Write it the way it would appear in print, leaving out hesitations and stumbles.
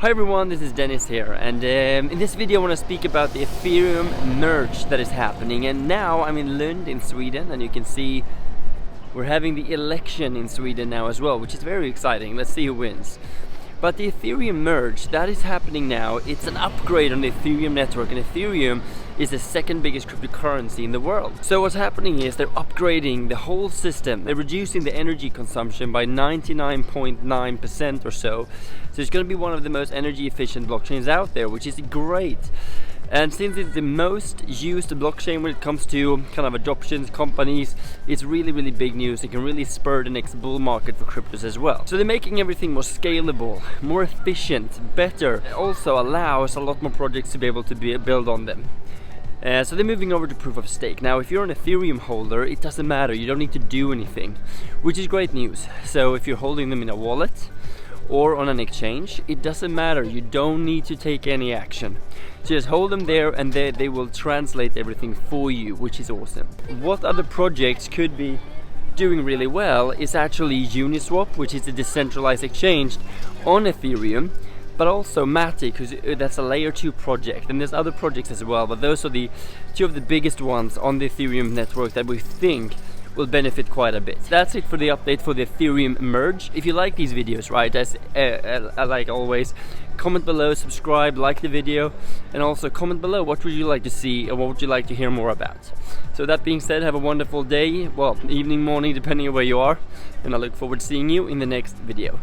Hi everyone, this is Dennis here, and in this video I want to speak about the Ethereum Merge that is happening. And now I'm in Lund in Sweden, and you can see we're having the election in Sweden now as well, which is very exciting. Let's see who wins. But the Ethereum Merge, that is happening now. It's an upgrade on the Ethereum network, and Ethereum is the second biggest cryptocurrency in the world. So what's happening is they're upgrading the whole system. They're reducing the energy consumption by 99.9% or so. So it's going to be one of the most energy efficient blockchains out there, which is great. And since it's the most used blockchain when it comes to kind of adoptions, companies, it's really big news. It can really spur the next bull market for cryptos as well. So they're making everything more scalable, more efficient, better. It also allows a lot more projects to be able to build on them. So they're moving over to proof of stake. Now if you're an Ethereum holder, it doesn't matter, you don't need to do anything, which is great news. So if you're holding them in a wallet or on an exchange, it doesn't matter, you don't need to take any action. Just hold them there and they will translate everything for you, which is awesome. What other projects could be doing really well is actually Uniswap, which is a decentralized exchange on Ethereum, but also Matic, that's a layer 2 project, and there's other projects as well, but those are the two of the biggest ones on the Ethereum network that we think will benefit quite a bit. That's it for the update for the Ethereum Merge. If you like these videos, right, as like always, comment below, subscribe, like the video, and also comment below what would you like to see and what would you like to hear more about. So that being said, have a wonderful day, well, evening, morning, depending on where you are, and I look forward to seeing you in the next video.